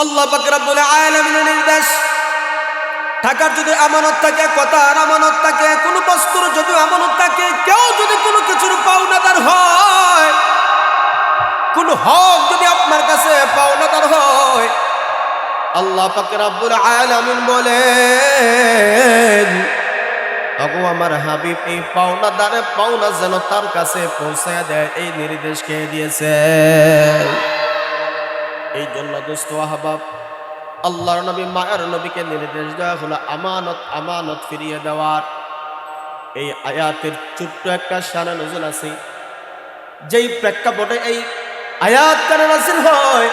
আল্লাহ পাক রব্বুল আলামিনের নির্দেশ, টাকার যদি আমানত থাকে, কথার আমানত থাকে, কোনো বস্তুর যদি আমানত থাকে, কেউ যদি কোনো কিছুর পাওনাদার হয়, কোন হক যদি আপনার কাছে পাওনাদার হয়, আল্লাহ পাক রব্বুল আলামিন বলেন, আগো আমার হাবিব এই পাওনাদারে পাওনা যেন তার কাছে পৌঁছায় দেয়, এই নির্দেশ কে দিয়েছে। এই জন্য দোস্ত আহবাব, আল্লাহর নবী মায়ের নবীকে নির্দেশ দেওয়া হলো আমানত আমানত ফিরিয়ে দেওয়ার। এই আয়াতের ছোট্ট একটা শানে নজুল আছে, যেই প্রেক্ষাপটে এই আয়াত কানে নাযিল হয়,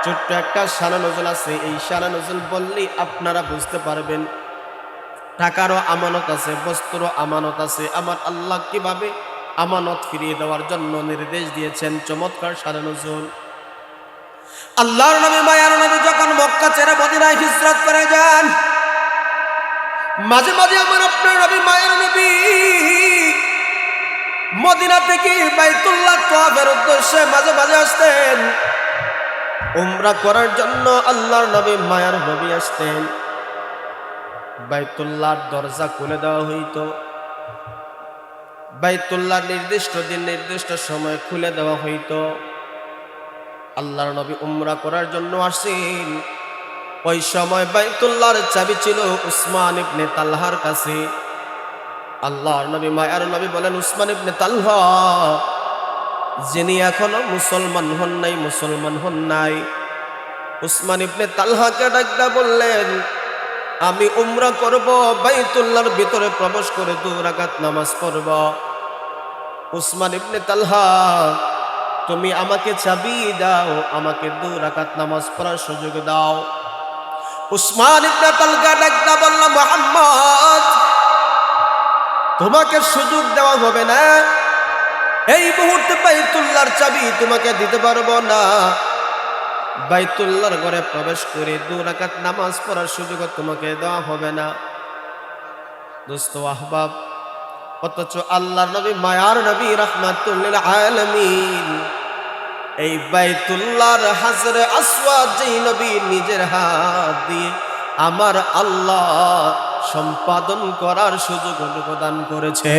ছোট্ট একটা শানে নজুল আছে। এই শানে নজুল বললেই আপনারা বুঝতে পারবেন টাকারও আমানত আছে, বস্তুরও আমানত আছে। আমার আল্লাহ কিভাবে আমানত ফিরিয়ে দেওয়ার জন্য নির্দেশ দিয়েছেন, চমৎকার শানে নজুল। আল্লাহর নবী মায়ার নবী যখন মক্কা ছেড়ে মদিনায় হিজরত করে যান, মাঝে মাঝে আমার আপনার নবী মায়ের নবী মদিনা থেকে বাইতুল্লাহ তওয়াফের উদ্দেশ্যে মাঝে মাঝে আসতেন, উমরা করার জন্য আল্লাহর নবী মায়ার নবী আসতেন। বাইতুল্লাহর দরজা খুলে দেওয়া হইতো, বাইতুল্লাহ নির্দিষ্ট দিন নির্দিষ্ট সময় খুলে দেওয়া হইতো। আল্লাহর নবী উমরা করার জন্য আসেন, ওই সময় বাইতুল্লাহর চাবি ছিল উসমান ইবনে তালহার কাছে। আল্লাহর নবী মায়ার নবী বলেন, উসমান ইবনে তালহা, যিনি এখনো মুসলমান হন নাই, মুসলমান হন নাই, উসমান ইবনে তালহাকে ডাকতে বললেন, আমি উমরা করব, বাইতুল্লাহর ভিতরে প্রবেশ করে 2 রাকাত নামাজ পড়ব। উসমান ইবনে তালহা, তুমি আমাকে চাবি দাও, আমাকে 2 রাকাত নামাজ পড়ার সুযোগ দাও। উসমান ইবনে তালহা ডাকতে বলল, মুহাম্মদ, তোমাকে সুযোগ দেওয়া হবে না, এই মুহূর্তে বাইতুল্লাহর চাবি তোমাকে দিতে পারবো না। বাইতুল্লাহর ঘরে প্রবেশ করে 2 রাকাত নামাজ পড়ার সুযোগ তোমাকে দেওয়া হবে না। দোস্ত আহবাব, অথচ আল্লাহর নবী মায়ার নবী রাহমাতুল লিল আলামিন এই বাইতুল্লাহর হাজরে আসওয়াদ যেই নবী নিজের হাত দিয়ে আমার আল্লাহ সম্পাদন করার সুযোগ প্রদান করেছে।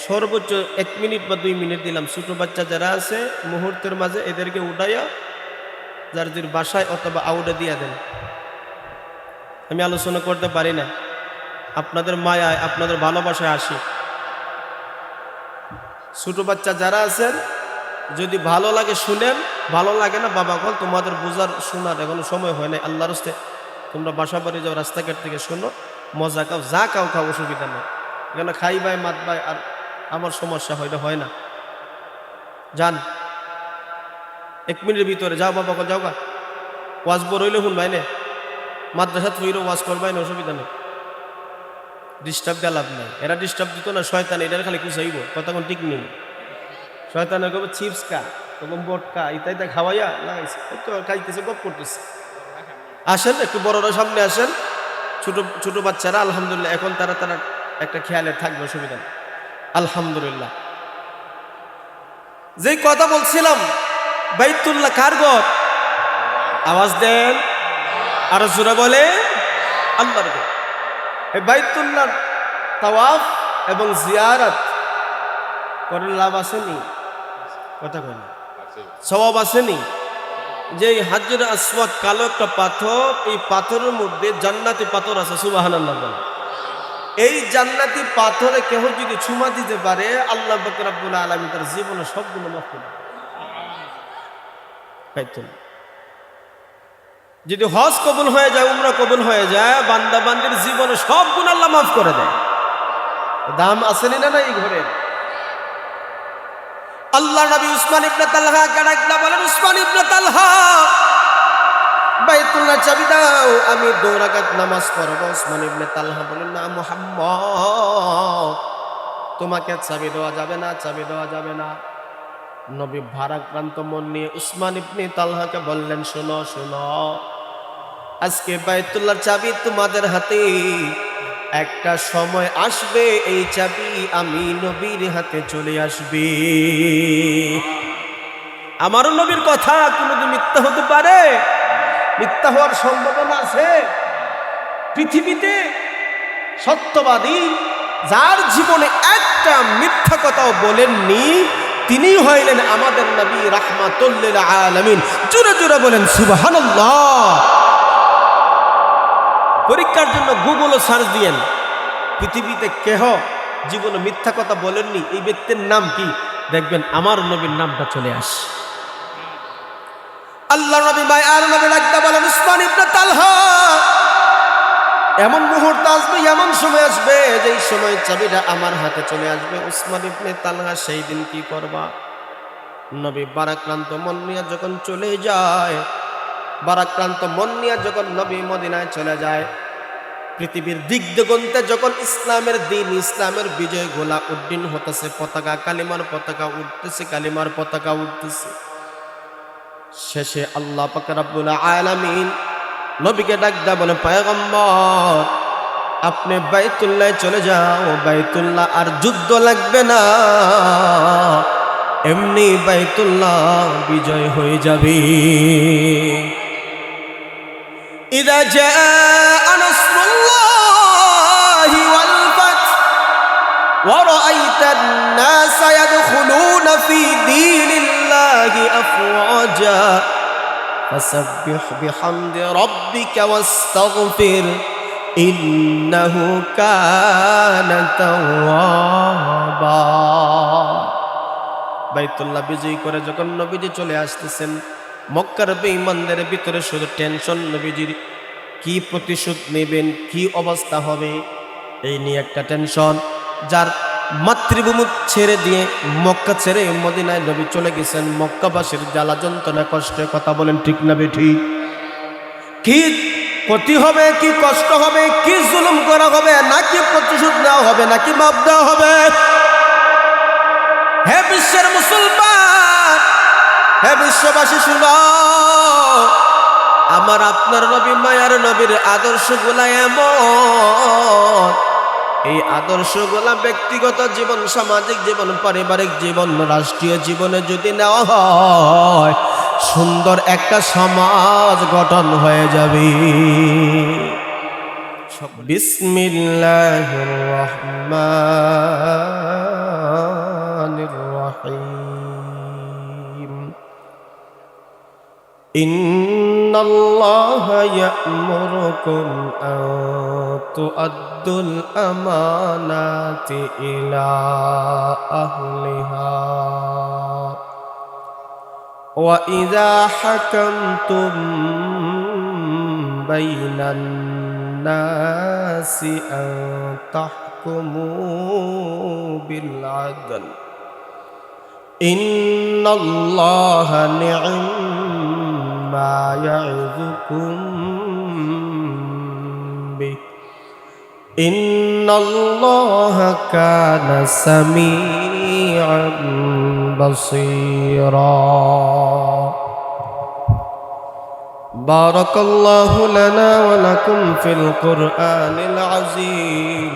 সর্বোচ্চ 1 মিনিট বা 2 মিনিট দিলাম। ছোট বাচ্চা যারা আছে মুহূর্তের মাঝে এদেরকে উঠাইয়া যার যার বাসায় অথবা আউটে দিয়া দেন। আমি আলোচনা করতে পারি না, আপনাদের মায়ায় আপনাদের ভালোবাসায় আসি। ছোট বাচ্চা যারা আছেন, যদি ভালো লাগে শুনেন, ভালো লাগে না বাবা কল, তোমাদের বোঝার শোনার এখনো সময় হয় নাই। আল্লাহর রাস্তে তোমরা বাসা বাড়ি যাও, রাস্তাঘাট থেকে শোনো, মজা খাও, যা খাও খাও, অসুবিধা নেই। এখানে খাই ভাই মাত ভাই আর আমার সমস্যা হয় না। যান 1 মিনিটের ভিতরে যাও বাবা কল, যাও গা, ওয়াজ বড় হইলে শুন ভাই নে, মাদ্রাসা থইলে ওয়াজ করবাই না, অসুবিধা নেই। ডিস্টার্ব দেওয়া লাভ নাই, এরা ডিস্টার্ব দিত না, শয়তান এটার খালি কুচাইব, কতক্ষণ ঠিক নেই। শয়তানের কবে চিপস কা, তখন বটকা ইত্যাদি খাওয়াইয়া লাগাইছে, তো খাইতেছে, গপ করতেছে। আসেন একটু বড়রা সামনে আসেন, ছোট ছোট বাচ্চারা আলহামদুলিল্লাহ এখন তারা একটা খেয়ালে থাকবে, অসুবিধা নেই আলহামদুলিল্লাহ। যেই কথা বলছিলাম, বাইতুল্লাহ কার ঘর? আওয়াজ দেন, আরো জোরে বলে, আল্লাহর ঘর। এই বাইতুল্লাহ তাওয়াফ এবং জিয়ারত করে লাভ আসেনি? কথা কয় না, সওয়াব আসেনি? যে হাজরে আসওয়াদ কালো একটা পাথর, এই পাথরের মধ্যে জান্নাতি পাথর আছে, সুবহানাল্লাহ বলেন। এই জান্নাতি পাথরে কেহ যদি চুমা দিতে পারে, আল্লাহ পাক রব্বুল আলামিন তার জীবনে সব গুনাহ মাফ করে দেন। বাইতুল্লাহ যদি হজ কবুল হয়ে যায়, উমরা কবুল হয়ে যায়, বান্দা বান্দির জীবনে সব গুনাহ আল্লাহ মাফ করে দেয়। দাম আসেনি না এই ঘরে? আল্লাহ নবী উসমান ইবনে তালহা ডাকলা বলেন, উসমান ইবনে তালহা, বাইতুল্লাহ চাবি দাও, আমি 2 রাকাত নামাজ পড়ব। উসমান ইবনে তালহা বলেন, না মুহাম্মদ, তোমাকে চাবি দেওয়া যাবে না, চাবি দেওয়া যাবে না। নবী ভারাক্রান্ত মন নিয়ে উসমান ইবনে তালহাকে বললেন, শোনো শোনো, আজকে বাইতুল্লাহর চাবি তোমাদের হাতে, একটা সময় আসবে এই চাবি আমি নবীর হাতে চলে আসবে। আমার নবীর কথা কোনোদিন মিথ্যা হতে পারে? মিথ্যা হওয়ার সম্ভাবনা আছে? পৃথিবীতে সত্যবাদী যার জীবনে একটা মিথ্যা কথাও বলেননি তিনি হইলেন আমাদের নবী রাহমাতুল লিল আলামিন। জোরে জোরে বলেন সুবহানাল্লাহ। পরীক্ষার জন্য গুগলে সার্চ দিয়েন, পৃথিবীতে কেহ জীবনে মিথ্যা কথা বলেননি এই ব্যক্তির নাম কি, দেখবেন আমার নবীর নামটা চলে আসে। আল্লাহ নবী ভাই আর নবী ডাকতে বলেন উসমান ইবনে তালহা, এমন মুহূর্ত আসবে, এমন সময় আসবে যেই সময় চাবিটা আমার হাতে চলে আসবে। উসমান ইবনে তালহা সেই দিন কি করবা? নবী বারাক্রান্ত মন নিয়ে যখন চলে যায়, বারাক্রান্ত মন নিয়ে যখন নবী মদিনায় চলে যায়, পৃথিবীর দিক দিগন্তে যখন ইসলামের দিন, ইসলামের বিজয় গোলা উড্ডীন হতেছে, পতাকা কালিমার পতাকা উঠতেছে, কালিমার পতাকা উঠতেছে, শেষে আল্লাহ পাক রব্বুল আলামিন নবীকে ডাক দেয়া বলে পয়গম্বর আপনি বাইতুল্লাহ চলে যাও, বাইতুল্লাহ আর যুদ্ধ লাগবে না, এমনি বাইতুল্লাহ বিজয় হয়ে যাবে। ইদা জাআ নাসরুল্লাহি ওয়াল ফাতহ ওয়া রাআইতান নাসা ইয়াদখুলুনা ফি দীনিল্লাহি আফওয়াজা ফাসাব্বিহ বিহামদি রাব্বিকা ওয়াস্তাগফির ইন্নাহু কানা তাওয়াবা। বাইতুল্লাহ বিজয় করে যখন নবীজি চলে আসতেছেন, মক্কার বেঈমানদের ভিতরে শুধু টেনশন, নবীজির কি প্রতিশোধ নেবেন, কি অবস্থা হবে এই নিয়ে একটা টেনশন। যার মাতৃভূমি ছেড়ে দিয়ে মক্কা ছেড়ে মদিনায় নবী চলে গেছেন, মক্কাবাসীর জ্বালা যন্ত্রণা কষ্টে, কথা বলেন ঠিক না বেঠিক? কি ক্ষতি হবে, কি কষ্ট হবে, কি জুলুম করা হবে, নাকি প্রতিশোধ নেওয়া হবে, নাকি মাপ দেওয়া হবে? হে বিশ্বের মুসলমান, হে বিশ্ববাসী শুনো, আমার আপনার নবী মায়ার নবীর আদর্শগুলা এমন, এই আদর্শগুলা ব্যক্তিগত জীবন, সামাজিক জীবন, পারিবারিক জীবন, রাষ্ট্রীয় জীবনে যদি নেওয়া হয় সুন্দর একটা সমাজ গঠন হয়ে যাবে। বিসমিল্লাহির রহমানির রহিম। ইন্নাল্লাহা ইয়া'মুরুকুম আন তু'আদ্দুল আমানাতি ইলা আহলিহা ওয়া ইযা হাকামতুম বাইনান নাসি আন তাহকুমু বিল আদল ইন্নাল্লাহা নি'ম্মা ইয়া'যুকুম বিহি ইন্নাল্লাহা কানা সামিআন বাসীরা। বারাকাল্লাহু লানা ওয়া লাকুম ফিল কুরআনিল আযীম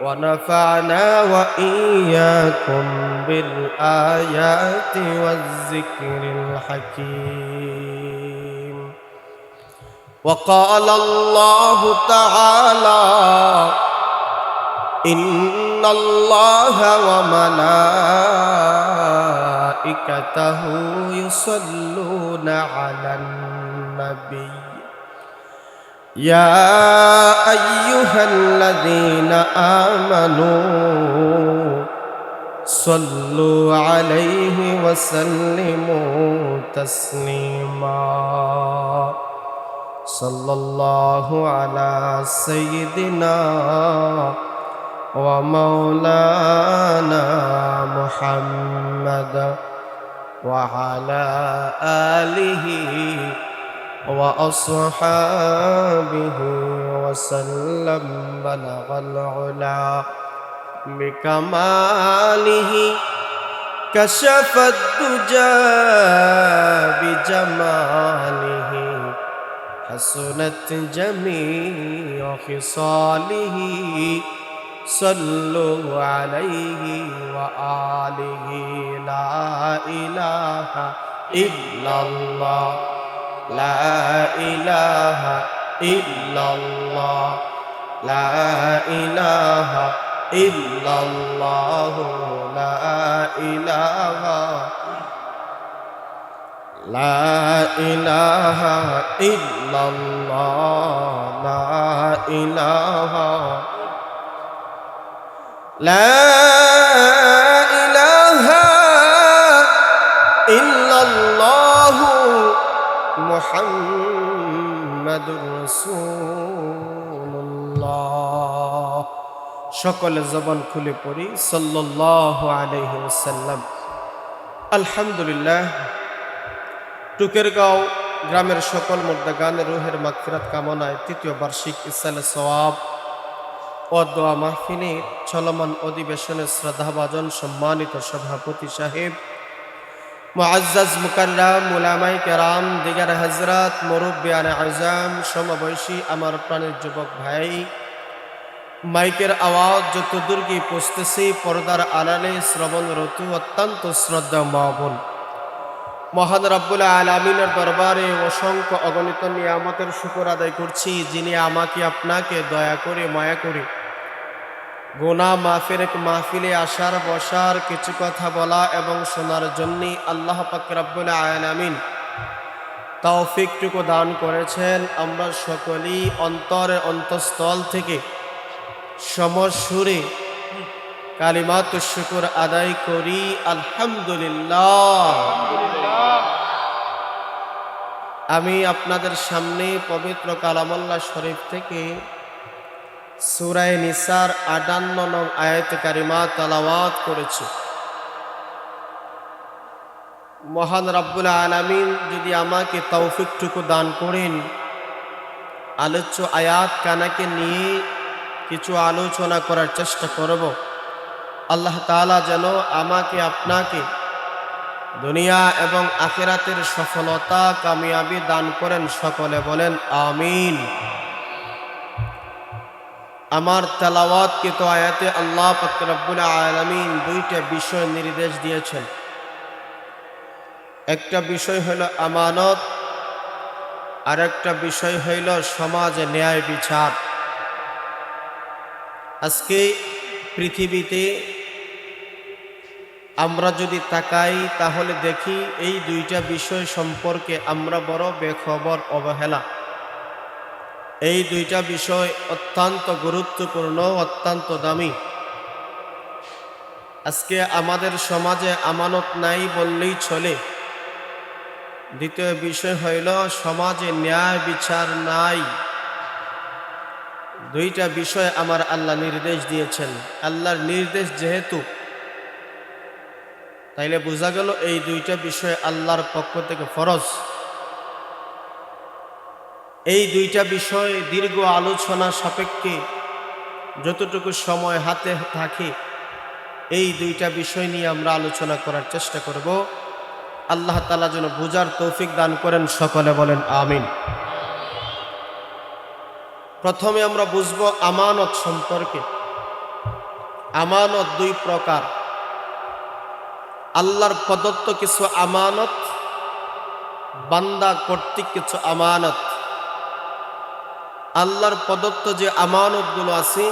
ওয়া নাফা'না ওয়া ইয়্যাকুম বিল আয়াতি ওয়াজ যিকরিল হাকীম। ওয়া ক্বালা আল্লাহু তাআলা ইন্নাল্লাহা ওয়া মালাইকাতাহু ইউসাল্লুনা আলান নাবী ইয়া আইয়ুহাল্লাযীনা আমানু সাল্লু আলাইহি ওয়া সাল্লিমু তাসলিমা। সাল্লাল্লাহু আলা সাইয়্যিদিনা ওয়া মাওলানা মুহাম্মাদ ওয়া আলা আলিহি ওয়া আসহাবিহি ওয়া সাল্লাম। বালাগাল উলা বিকামালিহি কাশাফাদ দুজা বিজামালিহি হাসুনাত জামিউ খিসালিহি صلوا عليه وآله لا إله إلا الله لا إله إلا الله لا إله إلا الله لا إله لا إله إلا الله لا إله لا إله إلا الله محمد رسول الله সকলে জবান খুলে পড়ি সাল্লাল্লাহু আলাইহি ওয়াসাল্লাম। আলহামদুলিল্লাহ। টুকেরগাঁও গ্রামের সকল মুর্দাগান রুহের মাগফিরাত কামনায় তৃতীয় বার্ষিক ইসালে সওয়াব ও দোয়া মাহফিলের চলমান অধিবেশনের শ্রদ্ধাভাজন সম্মানিত সভাপতি সাহেব, মুআজ্জাজ মুকাররাম উলামায়ে কেরাম, দিগার হযরত, মুরব্বিয়ানে আযম, সমবয়সী আমার প্রাণের যুবক ভাই, মাইকের আওয়াজ যত দূর গিয়ে পৌঁছতেছে পর্দার আড়ালে শ্রবণরত অত্যন্ত শ্রদ্ধা মা বোন, মহান রব্বুল আলামিনের দরবারে অসংখ্য অগণিত নিয়ামতের শুকর আদায় করছি, যিনি আমাকে আপনাকে দয়া করে মায়া করে গুনাহ মাফের মাহফিলে আসার বসার কিছু কথা বলা এবং শোনার জন্য আল্লাহ পাক রব্বুল আলামিন তৌফিকটুকু দান করেছেন। আমরা সকলেই অন্তরের অন্তঃস্থল থেকে সমসুরে কালিমাতুশ শুকর আদায় করি আলহামদুলিল্লাহ। আমি আপনাদের সামনে পবিত্র কালামুল্লাহ শরীফ থেকে সূরা নিসার ৫৮ নং আয়াত কারিমা তেলাওয়াত করেছি। মহান রব্বুল আলামিন যদি আমাকে তৌফিকটুকু দান করেন, আলোচ্য আয়াত কানাকে নিয়ে কিছু আলোচনা করার চেষ্টা করব। আল্লাহ তাআলা যেন আমাকে আপনাকে দুনিয়া এবং আখিরাতের সফলতা কামিয়াবি দান করেন। সকলে বলেন আমিন। আমার তেলাওয়াতকৃত আয়াতে আল্লাহ পাক রব্বুল আলামিন দুইটা বিষয় নির্দেশ দিয়েছেন। একটা বিষয় হইল আমানত, আর একটা বিষয় হইল সমাজে ন্যায় বিচার। আজকে পৃথিবীতে আমরা যদি তাকাই তাহলে দেখি এই দুইটা বিষয় সম্পর্কে আমরা বড় বেখবর, অবহেলা। এই দুইটা বিষয় অত্যন্ত গুরুত্বপূর্ণ, অত্যন্ত দামি। আজকে আমাদের সমাজে আমানত নাই বললেই চলে। দ্বিতীয় বিষয় হইল সমাজে ন্যায় বিচার নাই। দুইটা বিষয় আমার আল্লাহ নির্দেশ দিয়েছেন। আল্লাহর নির্দেশ যেহেতু, তাইলে বোঝা গেল এই দুইটা বিষয় আল্লাহর পক্ষ থেকে ফরজ। এই দুইটা বিষয় দীর্ঘ আলোচনা সাপেক্ষে যতটুকু সময় হাতে থাকে এই দুইটা বিষয় নিয়ে আমরা আলোচনা করার চেষ্টা করব। আল্লাহ তাআলা যেন বুঝার তৌফিক দান করেন। সকলে বলেন আমিন। প্রথমে আমরা বুঝব আমানত সম্পর্কে। আমানত দুই প্রকার। আল্লাহর প্রদত্ত কিছু আমানত, বান্দা কর্তৃক কিছু আমানত। আল্লাহর প্রদত্ত যে আমানতগুলো আছে,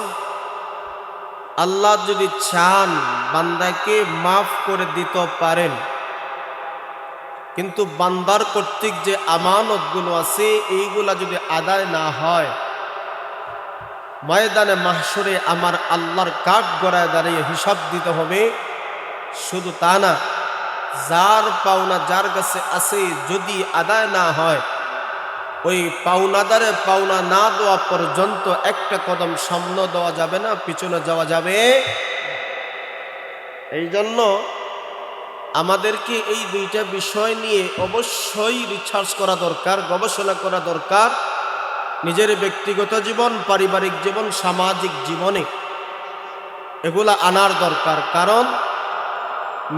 আল্লাহ যদি চান বান্দাকে মাফ করে দিতে পারেন, কিন্তু বান্দার কর্তৃক যে আমানতগুলো আছে এইগুলা যদি আদায় না হয়, ময়দানে মাহশরে আমার আল্লাহর কাঠ গড়ায় দাঁড়িয়ে হিসাব দিতে হবে। শুধু তা না, যার পাওনা যার কাছে আছে যদি আদায় না হয়, ওই পাওনাদারে পাওনা না দেওয়া পর্যন্ত একটা কদম সামনে দেওয়া যাবে না, পিছনে যাওয়া যাবে। এই জন্য আমাদেরকে এই দুইটা বিষয় নিয়ে অবশ্যই রিসার্চ করা দরকার, গবেষণা করা দরকার। নিজের ব্যক্তিগত জীবন, পারিবারিক জীবন, সামাজিক জীবনে এগুলা আনার দরকার। কারণ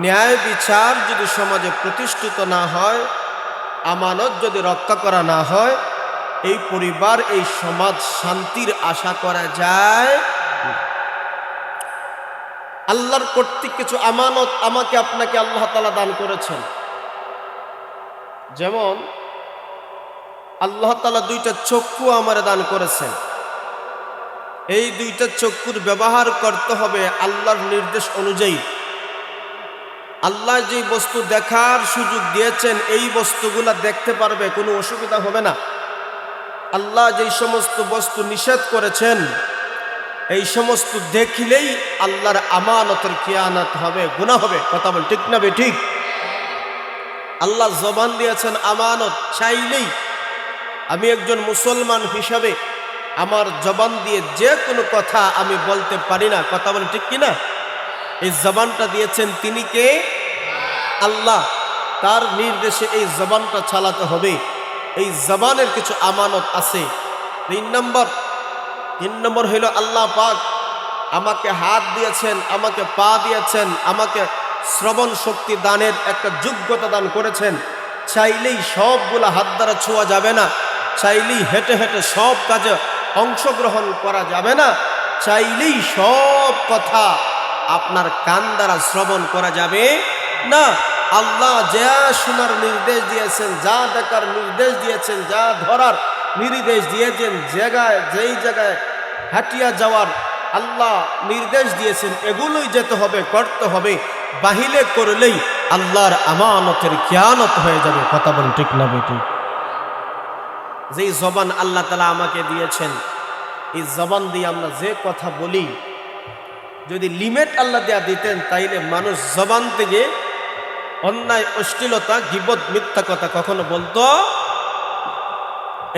ন্যায় বিচার যদি সমাজে প্রতিষ্ঠিত না হয়, আমানত যদি রক্ষা করা না হয়, এই পরিবার, এই সমাজ শান্তির আশা করা যায় না। আল্লাহর কর্তৃক কিছু আমানত আমাকে আপনাকে আল্লাহ তাআলা দান করেছেন। যেমন আল্লাহ তাআলা দুইটা চক্ষু আমারে দান করেছেন। এই দুইটা চক্ষুর ব্যবহার করতে হবে আল্লাহর নির্দেশ অনুযায়ী। আল্লাহ যে বস্তু দেখার সুযোগ দিয়েছেন এই বস্তুগুলা দেখতে পারবে, কোনো অসুবিধা হবে না। আল্লাহ যেই সমস্ত বস্তু নিষেধ করেছেন এই সমস্ত দেখলেই আল্লাহর আমানতের খিয়ানত হবে, গুনাহ হবে। কথা বল ঠিক না বেঠিক? আল্লাহ জবান দিয়েছেন আমানত, চাইলেই আমি একজন মুসলমান হিসাবে আমার জবান দিয়ে যে কোনো কথা আমি বলতে পারি না। কথা বল ঠিক কিনা? এই জবানটা দিয়েছেন তিনি কে? আল্লাহ। তার নির্দেশে এই জবানটা চালাতে হবে। এই জবানের কিছু আমানত আছে। তিন নম্বর হইল আল্লাহ পাক আমাকে হাত দিয়েছেন, আমাকে পা দিয়েছেন, আমাকে শ্রবণ শক্তি দানের একটা যোগ্যতা দান করেছেন। চাইলেই সবগুলা হাত দ্বারা ছোঁয়া যাবে না, চাইলেই হেঁটে হেঁটে সব কাজে অংশগ্রহণ করা যাবে না, চাইলেই সব কথা আপনার কান দ্বারা শ্রবণ করা যাবে না। আল্লাহ যা শোনার নির্দেশ দিয়েছেন, যা দেখার নির্দেশ দিয়েছেন, যা ধরার নির্দেশ দিয়েছেন, যেই জায়গায় হাঁটিয়া যাওয়ার আল্লাহ নির্দেশ দিয়েছেন এগুলোই যেতে হবে, করতে হবে। বাহিরে করলেই আল্লাহর আমানতের খিয়ানত হয়ে যাবে। কথা বলেন ঠিক না বেঠিক? যেই জবান আল্লাহ তাআলা আমাকে দিয়েছেন এই জবান দিয়ে আমরা যে কথা বলি, যদি লিমিট আল্লাহ দেয়া দিতেন তাইলে মানুষ জবান থেকে অন্যায়, অশ্লীলতা, গীবত, মিথ্যা কথা কখনো বলতো।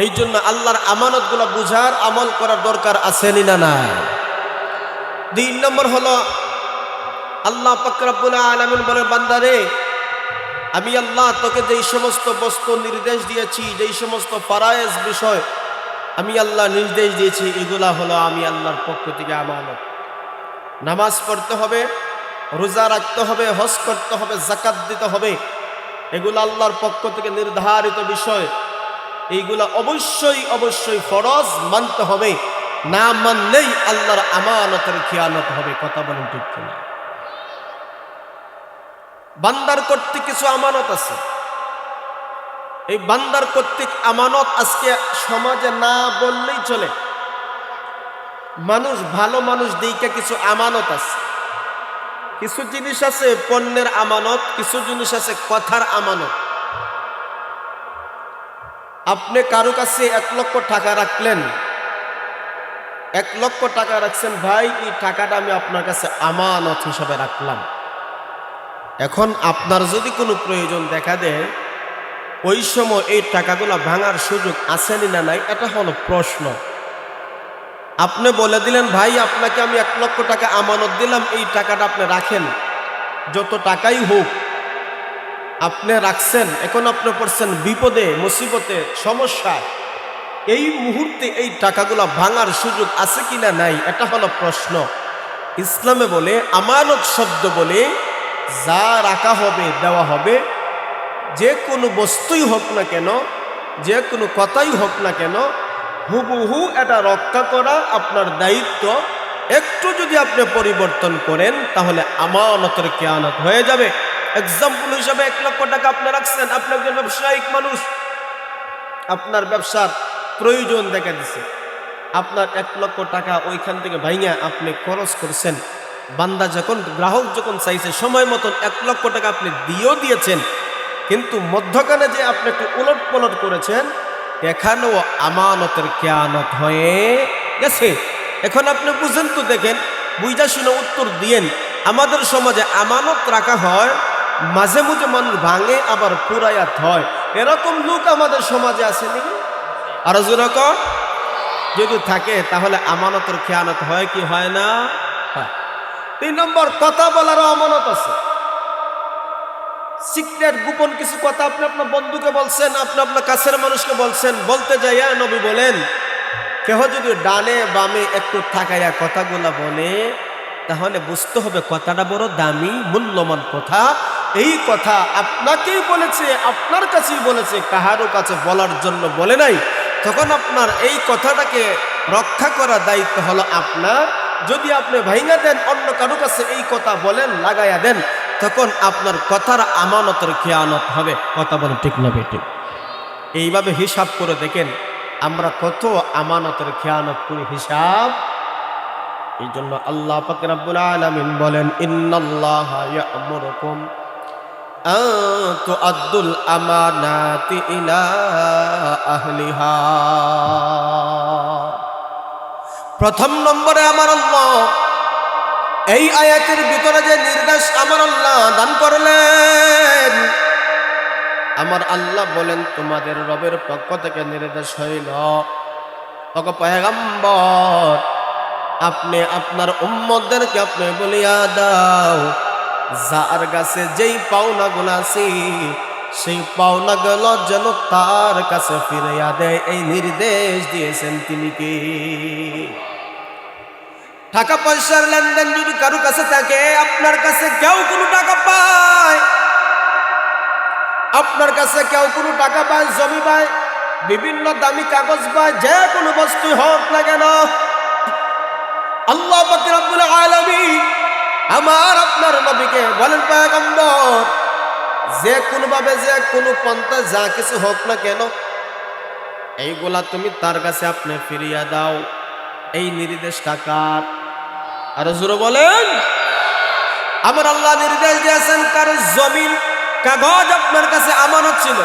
এই জন্য আল্লাহর আমানতগুলো বুঝার, আমল করার দরকার আছে না নাই? 2 নম্বর হলো আল্লাহ পাক রব্বুল আলামিন বলে, বান্দারে আমি আল্লাহ তোকে যেই সমস্ত বস্তু নির্দেশ দিয়েছি, যেই সমস্ত ফারায়েজ বিষয় আমি আল্লাহ নির্দেশ দিয়েছি, এগুলা হলো আমি আল্লাহর পক্ষ থেকে আমানত। নামাজ পড়তে হবে, রোজা রাখতে হবে, হজ করতে হবে, যাকাত দিতে হবে, এগুলো আল্লাহর পক্ষ থেকে নির্ধারিত বিষয়। এইগুলা অবশ্যই অবশ্যই ফরজ, মানতে হবে। না মানলেই আল্লাহর আমানতের খিয়ানত হবে। কথা বলেন ঠিক কিনা? বান্দার কর্তৃক কিছু আমানত আছে। এই বান্দার কর্তৃক আমানত আজকে সমাজে না বললেই চলে। মানুষ, ভালো মানুষ দিকে কিছু আমানত আছে। কিছু জিনিস আছে পণ্যের আমানত, কিছু জিনিস আছে কথার আমানত। আপনি কারো কাছে 1 লক্ষ টাকা রাখলেন, 1 লক্ষ টাকা রাখছেন, ভাই এই টাকাটা আমি আপনার কাছে আমানত হিসাবে রাখলাম। এখন আপনার যদি কোনো প্রয়োজন দেখা দেয় ওই সময় এই টাকাগুলো ভাঙার সুযোগ আছে না নাই, এটা হলো প্রশ্ন। আপনি বলে দিলেন, ভাই আপনাকে আমি 1 লক্ষ টাকা আমানত দিলাম, এই টাকাটা আপনি রাখেন, যত টাকাই হোক আপনি রাখছেন। এখন আপনি পড়ছেন বিপদে, মুসিবতে, সমস্যায়, এই মুহূর্তে এই টাকাগুলো ভাঙার সুযোগ আছে কিনা নাই, এটা হলো প্রশ্ন। ইসলামে বলে আমানত শব্দ বলে যা রাখা হবে, দেওয়া হবে, যে কোনো বস্তুই হোক না কেন, যে কোনো কথাই হোক না কেন, হুবহু এটা রক্ষা করা আপনার দায়িত্ব। একটু যদি আপনি পরিবর্তন করেন তাহলে আমানতের খিয়ানত হয়ে যাবে। এক্সাম্পল হিসাবে 1 লক্ষ টাকা আপনি রাখছেন, আপনি একজন ব্যবসায়িক মানুষ, আপনার ব্যবসার প্রয়োজন দেখা দিছে, আপনার 1 লক্ষ টাকা ওইখান থেকে ভাইঙা আপনি খরচ করছেন। বান্দা যখন, গ্রাহক যখন চাইছে সময় মতন 1 লক্ষ টাকা আপনি দিয়েছেন, কিন্তু মধ্যখানে যে আপনি একটু উলট পলট করেছেন, এখানেও আমানতের খিয়ানত হয়ে গেছে। এখন আপনি বুঝেন তো, দেখেন, বুঝা শুনে উত্তর দিয়েন। আমাদের সমাজে আমানত রাখা হয়, মাঝে মাঝে মানুষ ভাঙে, আবার পুরায়াত হয়। এরকম লোক আমাদের সমাজে আছে নাকি? আর যেরকম যদি থাকে তাহলে আমানতের খিয়ানত হয় কি হয় না? হয়। 3 নম্বর, কথা বলারও আমানত আছে। সিক্রেট, গোপন কিছু কথা আপনি আপনার বন্ধুকে বলছেন, আপনি আপনার কাছের মানুষকে বলছেন, বলতে যাইয়া নবী বলেন, কেহ যদি ডানে বামে একটু থাকাইয়া কথাগুলা বলে তাহলে বুঝতে হবে কথাটা বড় দামি, মূল্যবান কথা। এই কথা আপনাকেই বলেছে, আপনার কাছেই বলেছে, কাহারও কাছে বলার জন্য বলে নাই। তখন আপনার এই কথাটাকে রক্ষা করার দায়িত্ব হলো আপনার। যদি আপনি ভাইঙা দেন, অন্য কারো কাছে এই কথা বলেন, লাগাইয়া দেন, তখন আপনার কথার আমানতের খেয়ানত হবে। কথা বলেন ঠিক না বেঠিক? এইভাবে হিসাব করে দেখেন আমরা কত আমানতের খেয়ানত করি, হিসাব। এই জন্য আল্লাহ পাক রব্বুল আলামিন বলেন, ইন্নাল্লাহা ইয়া'মুরুকুম আন তুআদ্দুল আমানাতি ইলা আহলিহা। প্রথম নম্বরে আমার আল্লাহ এই আয়াতের ভিতরে যে নির্দেশ আমার আল্লাহ দান করলেন, আমার আল্লাহ বলেন তোমাদের রবের পক্ষ থেকে নির্দেশ হইল, ওগো পয়গম্বর, আপনি আপনার উম্মতদেরকে আপনি বলিয়া দাও, যার কাছে যেই পাওনাগুলো আছে সেই পাওনাগুলো যেন তার কাছে ফিরিয়া দেয়। এই নির্দেশ দিয়েছেন তিনি কে? টাকা পয়সার লেনদেন যদি কারো কাছে থাকে, আপনার কাছে কেউ কোনো টাকা পায়, আপনার কাছে কেউ কোনো টাকা পায়, জমি পায়, বিভিন্ন দামি কাগজ পায়, যে কোনো বস্তু হোক না কেন, আল্লাহ পাক রব্বুল আলামিন আমার আপনার নবীকে বলেন, পয়গম্বর, যে কোনো ভাবে যে কোনো পন্থা যা কিছু হোক না কেন, এইগুলা তুমি তার কাছে আপনি ফিরিয়ে দাও। এই নির্দেশ কার? আর জোরে বলেন। আমার আল্লাহ নির্দেশ দিয়েছেন, কার জমির কাগজ আপনার কাছে আমানত ছিল,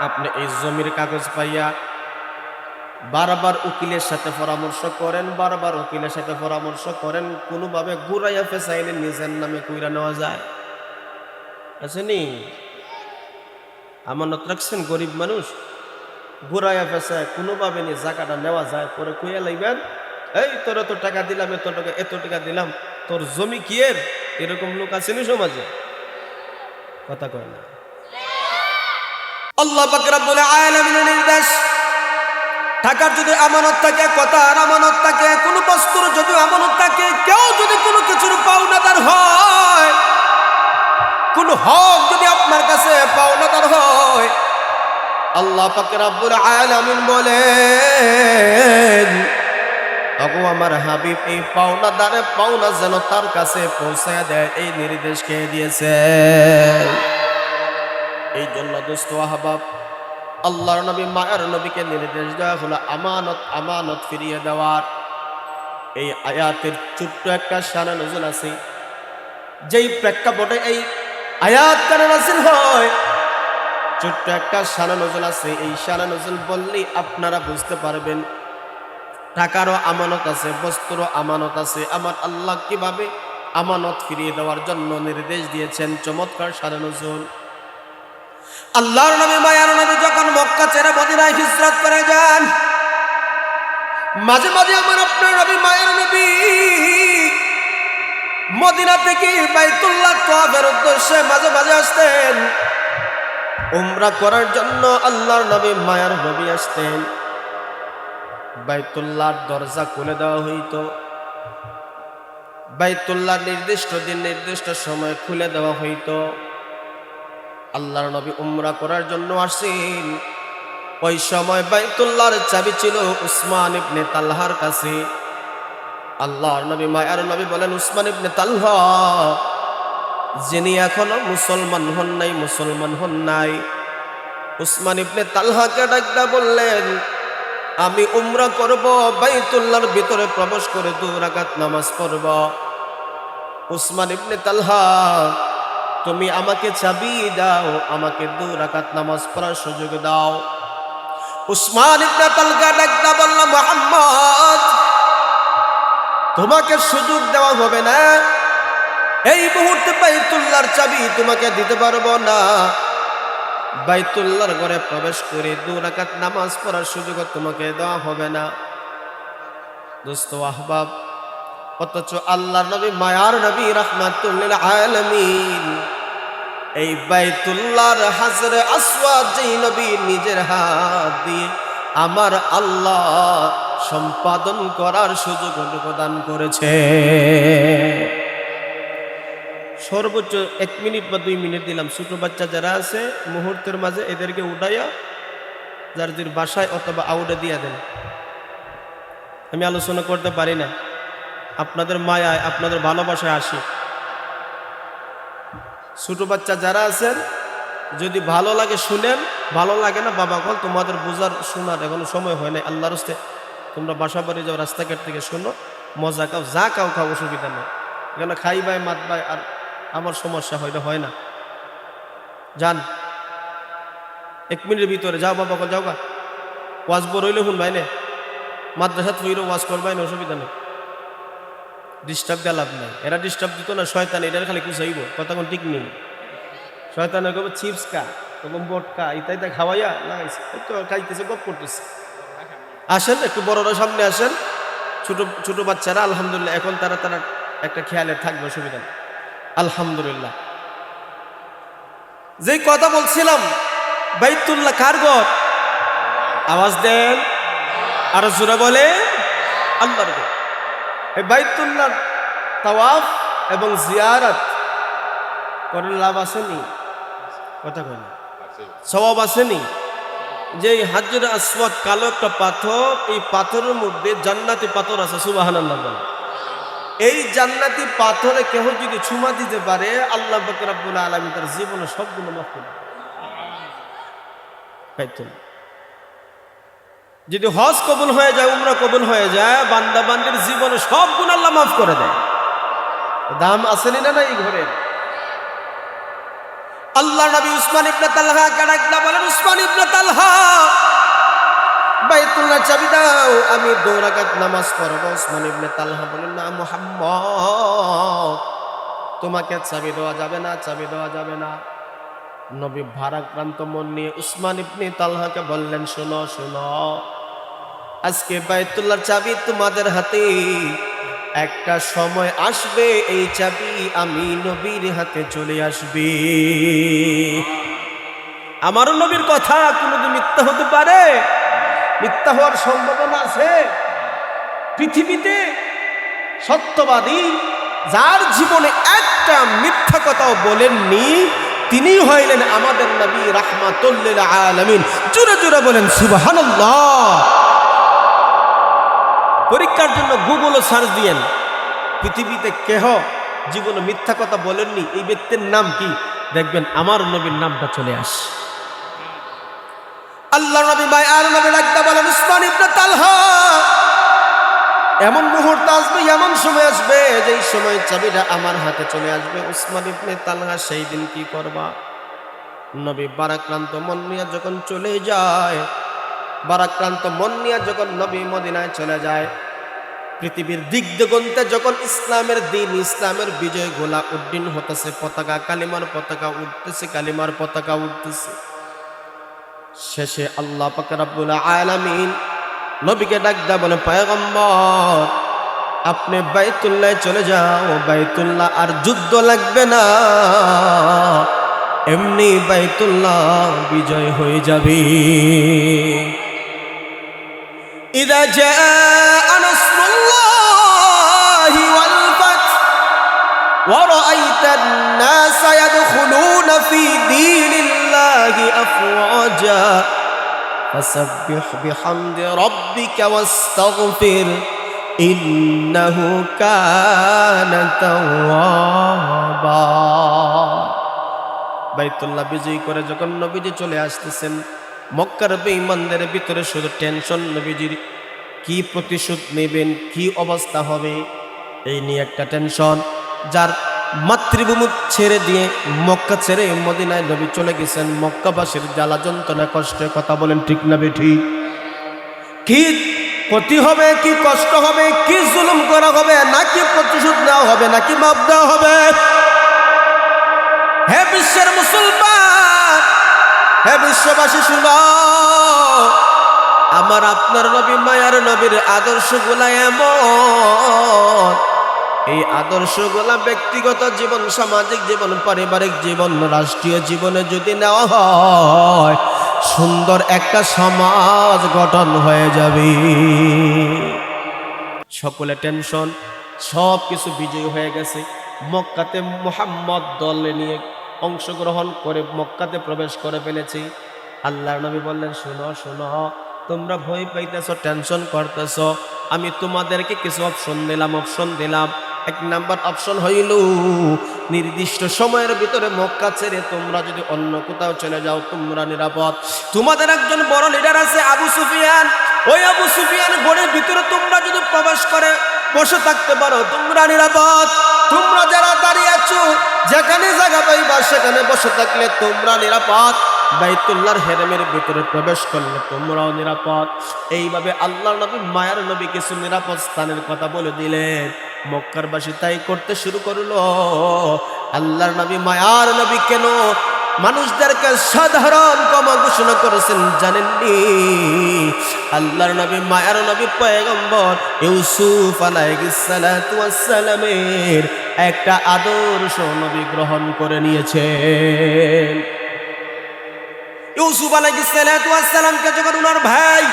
আপনি এই জমির কাগজ পাইয়া বারবার উকিলের সাথে পরামর্শ করেন, বারবার উকিলের সাথে পরামর্শ করেন, কোনোভাবে ঘুরাইয়া ফেসাইলে নিজের নামে কইরা নেওয়া যায়? আসেনি? আমানত রাখছেন গরিব মানুষ, ঘুরাইয়া ফেসায় কোনোভাবে নিয়ে জায়গাটা নেওয়া যায়, পরে কইয়া লাইবেন, এই তোর তো টাকা দিলাম, এত টাকা দিলাম, তোর জমি কি এর? এরকম লোক আসেনি সমাজে? কথা কয় না। আল্লাহ পাক রব্বুল আলামিনের নির্দেশ, টাকার যদি আমানত থাকে, কথার আমানত থাকে, কোনো বস্তুর যদি আমানত থাকে, কেউ যদি কোনো কিছুর পাওনাদার হয়, কোন হক যদি আপনার কাছে পাওনাদার হয়, আল্লাহ পাক রব্বুল আলামিন বলেন, ওগো আমার হাবিব, এই পাওনাদারে পাওনা যেন তার কাছে পৌঁছায় দেয়, এই নির্দেশ কে দিয়েছে? এই জন্য দোস্ত আহবাব, আল্লাহর নবী মায়ের নবীকে নির্দেশ দেওয়া হলো আমানত, আমানত ফিরিয়ে দেওয়ার। এই আয়াতের ছোট্ট একটা শানে নজুল আছে, যেই প্রেক্ষাপটে এই আয়াত কানে নাযিল হয়, ছোট্ট একটা শানে নজুল আছে। এই শানে নজুল বললেই আপনারা বুঝতে পারবেন টাকারও আমানত আছে, বস্তুরও আমানত আছে। আমার আল্লাহ কিভাবে আমানত ফিরিয়ে দেওয়ার জন্য নির্দেশ দিয়েছেন, চমৎকার শানে নজুল। আল্লাহর নবী মায়ার নবী যখন মক্কা ছেড়ে মদিনায় হিজরত করে যান, মাঝে মাঝে আমার আপনার নবী মায়ার নবী মদিনা থেকে বাইতুল্লাহ তওয়াফের উদ্দেশ্যে মাঝে মাঝে আসতেন, উমরা করার জন্য আল্লাহর নবী মায়ার নবী আসতেন। বাইতুল্লাহর দরজা খুলে দেওয়া হইতো, বাইতুল্লাহ নির্দিষ্ট দিন নির্দিষ্ট সময় খুলে দেওয়া হইতো। আল্লাহর নবী উমরা করার জন্য আসেন, ওই সময় বাইতুল্লাহর চাবি ছিল উসমান ইবনে তালহার কাছে। আল্লাহর নবী মায়ার নবী বলেন, উসমান ইবনে তালহা, যিনি এখনো মুসলমান হন নাই, উসমান ইবনে তালহাকে ডাকদা বললেন, আমি উমরা করব, বাইতুল্লাহর ভিতরে প্রবেশ করে 2 রাকাত নামাজ পড়ব। উসমান ইবনে তালহা, তুমি আমাকে চাবি দাও, আমাকে 2 রাকাত নামাজ পড়ার সুযোগ দাও। উসমান ইবনে তালহা ডাকদা বলল, মুহাম্মদ, তোমাকে সুযোগ দেওয়া হবে না, এই মুহূর্তে বাইতুল্লাহর চাবি তোমাকে দিতে পারবো না, বাইতুল্লাহর ঘরে প্রবেশ করে 2 রাকাত নামাজ পড়ার সুযোগ তোমাকে দেওয়া হবে না। দোস্ত আহবাব, অথচ আল্লাহর নবী মায়ার নবী রাহমাতুল লিল আলামিন এই বাইতুল্লাহর হাজরে আসওয়াদ যেই নবী নিজের হাত দিয়ে আমার আল্লাহ সম্পাদন করার সুযোগ প্রদান করেছে। সর্বোচ্চ 1 মিনিট বা 2 মিনিট দিলাম। ছোট বাচ্চা যারা আছে মুহূর্তের মাঝে এদেরকে উঠাইয়া যার বাসায় অথবা আউটে দিয়া দেন, আমি আলোচনা করতে পারি না। আপনাদের মায়ায়, আপনাদের ভালোবাসায় আসি। ছোট বাচ্চা যারা আছেন, যদি ভালো লাগে শুনেন, ভালো লাগে না বাবা বল, তোমাদের বোঝার শোনার এখনো সময় হয় নাই। আল্লাহর হস্তে তোমরা বাসা বাড়ি যাও, রাস্তাঘাট থেকে শোনো, মজা খাও, যা খাও খাও, অসুবিধা নেই। এখানে খাই বাই মাত বাই আর আমার সমস্যা হয় না। যান 1 মিনিটের ভিতরে, যাও বাবা বল, যাও গা। ওয়াজ বড় হইলে শুন ভাইনে, মাদ্রাসাত হইলেও ওয়াজ করবাই না, অসুবিধা নেই। ডিস্টার্ব দেওয়া লাভ নাই। এরা ডিস্টার্ব দিত না, শয়তান এটা খালি কুচাইব, কথা কোন ঠিক নেই। শয়তানে কবে চিপস কা, তখন বট কা, ইত্যাদি খাওয়াইয়া লাগাইছে, তো খাইতেছে, গপ করতেছে। আসেন একটু বড়রা সামনে আসেন। ছোট ছোট বাচ্চারা আলহামদুলিল্লাহ এখন তারা একটা খেয়ালে থাকবে, অসুবিধা নেই। আলহামদুলিল্লাহ। যেই কথা বলছিলাম, বাইতুল্লাহ কার ঘর? আওয়াজ দেন, আরো জোরে বলে, আল্লাহর ঘর। এই বাইতুল্লাহ তাওয়াফ এবং জিয়ারত করে লাভ আসেনি? কথা বলে সওয়াব আসেনি? যে হাজরে আসওয়াদ কালো একটা পাথর, এই পাথরের মধ্যে জান্নাতি পাথর আছে, সুবহানাল্লাহ বলে। এই জান্নাতি পাথরে কেহ যদি চুমা দিতে পারে, আল্লাহ পাক রব্বুল আলামিন তার জীবনে সবগুলো মাফ করে দেন। বাইতুল্লাহ যদি হজ কবুল হয়ে যায়, উমরা কবুল হয়ে যায়, বান্দা বান্দির জীবনে সব গুণ আল্লাহ মাফ করে দেয়। দাম আসেনি না এই ঘরে? আল্লাহ নবী উসমান ইবনে তালহা কারাকলা বলেন, উসমান ইবনে তালহা বাইতুল্লাহ চাবি দাও, আমি 2 রাকাত নামাজ পড়ব। উসমান ইবনে তালহা বলেন, না মুহাম্মদ, তোমাকে চাবি দেওয়া যাবে না, চাবি দেওয়া যাবে না। নবী ভারাক্রান্ত মন নিয়ে উসমান ইবনে তালহাকে বললেন, শোনো শোনো, আজকে বাইতুল্লাহর চাবি তোমাদের হাতে, একটা সময় আসবে এই চাবি আমি নবীর হাতে চলে আসবে। আমারও নবীর কথা কোনোদিন মিথ্যা হতে পারে? মিথ্যা হওয়ার সম্ভাবনা আছে? পৃথিবীতে সত্যবাদী যার জীবনে একটা মিথ্যা কথাও বলেননি, তিনি হইলেন আমাদের নবী রাহমাতুল লিল আলামিন। জোরে জোরে বলেন সুবহানাল্লাহ। পরীক্ষার জন্য গুগলও সার্চ দিয়েন, পৃথিবীতে কেহ জীবনে মিথ্যা কথা বলেননি, এই ব্যক্তির নাম কি, দেখবেন আমার নবীর নামটা চলে আসে। আল্লাহ নবী ভাই আর নবী লাগদা বলেন, উসমান ইবনে তালহা, এমন মুহূর্ত আসবে, এমন সময় আসবে, যেই সময় চাবিটা আমার হাতে চলে আসবে। উসমান ইবনে তালহা, সেই দিন কি করবা? নবী বারাক্রান্ত মন নিয়ে যখন চলে যায়, বারাক্রান্ত মন নিয়ে যখন নবী মদিনায় চলে যায়, পৃথিবীর দিক দিগন্তে যখন ইসলামের দিন, ইসলামের বিজয় গোলা উড্ডীন হতেছে, পতাকা, কালিমার পতাকা উঠতেছে, কালিমার পতাকা উঠতেছে, শেষে আল্লাহ পাক রব্বুল আলামিন নবীকে ডাক দেয়া বলে, পয়গম্বর আপনি বাইতুল্লাহ চলে যাও, বাইতুল্লাহ আর যুদ্ধ লাগবে না, এমনি বাইতুল্লাহ বিজয় হয়ে যাবে। ইযা জাআ নাসরুল্লাহি ওয়াল ফাত ওয়া রাআইতান নাসা ইয়াদখুলুনা ফি দীনিল্লাহি আফওয়াজা ফাসাব্বিহ বিহামদি রাব্বিকা ওয়াস্তাগফির ইন্নাহু কানা তাওয়াবা। বাইতুল্লাহ বিজয় করে যখন নবীজি চলে আসতেছেন, মক্কার বেঈমানদের ভিতরে শুধু টেনশন, নবীজির কি প্রতিশোধ নেবেন, কি অবস্থা হবে, এই নিয়ে একটা টেনশন। যার মাতৃভূমি ছেড়ে দিয়ে, মক্কা ছেড়ে মদিনায় নবী চলে গেছেন, মক্কাবাসীর জ্বালা যন্ত্রণা কষ্টে, কথা বলেন ঠিক না বেঠিক? কি ক্ষতি হবে, কি কষ্ট হবে, কি জুলুম করা হবে, নাকি প্রতিশোধ নেওয়া হবে, নাকি মাপ দেওয়া হবে? হে বিশ্বের মুসলমান, হে বিশ্ববাসী শুনো, আমার আপনার নবী, মায়ার নবীর আদর্শগুলা এমন, এই আদর্শগুলা ব্যক্তিগত জীবন, সামাজিক জীবন, পারিবারিক জীবন, রাষ্ট্রীয় জীবনে যদি নেওয়া হয়, সুন্দর একটা সমাজ গঠন হয়ে যাবে। সকলে টেনশন, সব কিছু বিজয় হয়ে গেছে। মক্কাতে মুহাম্মদ দলে নিয়ে অংশগ্রহণ করে মক্কাতে প্রবেশ করে ফেলেছি। আল্লাহর নবী বললেন, শোনো শোনো, তোমরা ভয় পাইতেছ, টেনশন করতেছ, আমি তোমাদেরকে কিছু অপশন দিলাম। এক নাম্বার অপশন হইল, নির্দিষ্ট সময়ের ভিতরে মক্কা ছেড়ে তোমরা যদি অন্য কোথাও চলে যাও তোমরা নিরাপদ। তোমাদের একজন বড় লিডার আছে আবু সুফিয়ান, ওই আবু সুফিয়ান গড়ের ভিতরে তোমরা যদি প্রবেশ করে বসে থাকতে পারো তোমরা নিরাপদ। তোমরা যারা দাঁড়িয়ে আছো যেখানে জায়গা পাইবা সেখানে বসে থাকলে তোমরা নিরাপদ। বাইতুল্লাহর হেরেমের ভিতরে প্রবেশ করলে তোমরাও নিরাপদ। এইভাবে আল্লাহর নবী মায়ার নবী কিছু নিরাপদ স্থানের কথা বলে দিলেন। মক্কারবাসী তাই করতে শুরু করলো। আল্লাহর নবী মায়ার নবী কেন মানুষদেরকে সাধারণ ক্ষমা ঘোষণা করেছেন জানেননি? আল্লাহর নবী মায়ার নবী পয়গম্বর ইউসুফ আলাইহিস সালাতু ওয়াস সালামের একটা আদর্শ নবী গ্রহণ করে নিয়েছেন। ইউসুফ আলাইহিস সালাতু ওয়াস সালামকে যখন ওনার ভাই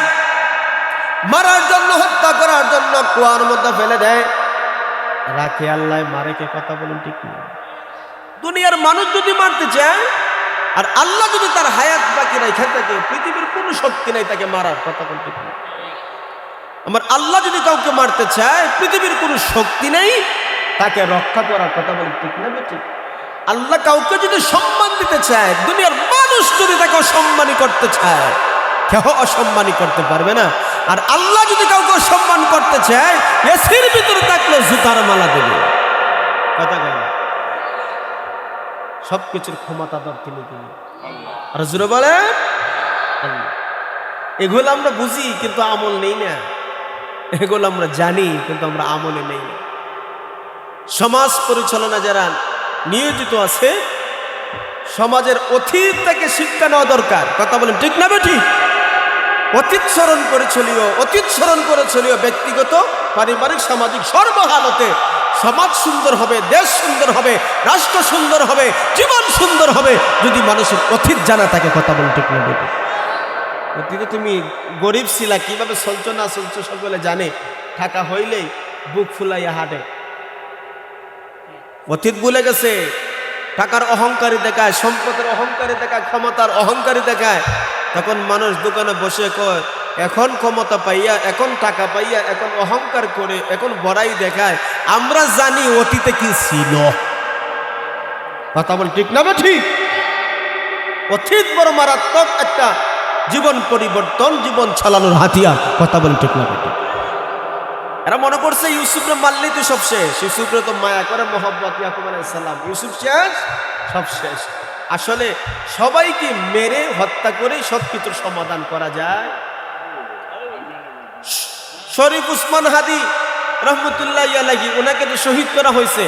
মারার জন্য, হত্যা করার জন্য কুয়ার মধ্যে ফেলে দেয়, রাখে আল্লাহ মারে, কে কথা বলুন ঠিক না? দুনিয়ার মানুষ যদি মারতে চায় আর আল্লাহ যদি তার হায়াত বাকি রাখে থাকে, পৃথিবীর কোনো শক্তি নাই তাকে মারার, কথা বলুন ঠিক না? আমার আল্লাহ যদি কাউকে মারতে চায় পৃথিবীর কোনো শক্তি নেই তাকে রক্ষা করার, কথা বলুন ঠিক না বেটি? আল্লাহ কাউকে যদি সম্মান দিতে চায়, দুনিয়ার মানুষ যদি তাকে অসম্মানী করতে চায়, কেউ অসম্মানী করতে পারবে না। আর আল্লাহ যদি কাউকে সম্মান করতে চায় এসির ভিতরে থাকলে জুতার মালা দেবে, কথা বলে না? সবকিছুর ক্ষমতাধর তিনি। আর জুড়ে বলে আল্লাহ। এগুলো আমরা বুঝি কিন্তু আমল নেই না, এগুলো আমরা জানি কিন্তু আমরা আমলে নেই না। সমাজ পরিচালনা যারা নিয়োজিত আছে, সমাজের অতীত থেকে শিক্ষা নেওয়া দরকার, কথা বলেন ঠিক না বেঠি? অতীত স্মরণ করে চলিও ব্যক্তিগত, পারিবারিক, সামাজিক সর্বহালতে সমাজ সুন্দর হবে, দেশ সুন্দর হবে, রাষ্ট্র সুন্দর হবে, জীবন সুন্দর হবে যদি মানুষের অতীত জানা থাকে, কথা বলেন ঠিক না বেঠি? অতীতে তুমি গরিব ছিলা, কিভাবে চলছো না চলছো সকলে জানে, টাকা হইলেই বুক ফুলাইয়া হাঁটে। অতীত ভুলে গেছে, টাকার অহংকারী দেখায়, সম্পদের অহংকারী দেখায়, ক্ষমতার অহংকারী দেখায়। তখন মানুষ দোকানে বসে কয় এখন ক্ষমতা পাইয়া, এখন টাকা পাইয়া, এখন অহংকার করে, এখন বড়াই দেখায়। আমরা জানি অতীতে কি ছিল, কথা বল ঠিক না? ঠিক। অতীত বড় মারাত্মক একটা জীবন পরিবর্তন, জীবন চালানোর হাতিয়ার, কথা বল ঠিক না? ঠিক। এরা মনে করছে ইউসুফরে মারলেই তো সব শেষ, ইউসুফরে তো মায়া করে মোহাম্মদ ইয়াকুব আলাইহিস সালাম, ইউসুফ শেষ, সব শেষ। আসলে সবাইকে মেরে হত্যা করে সবকিছুর সমাধান করা যায়? শরীফ উসমান হাদি রহমতুল্লাহি আলাইহি, ওনাকে যে শহীদ করা হয়েছে,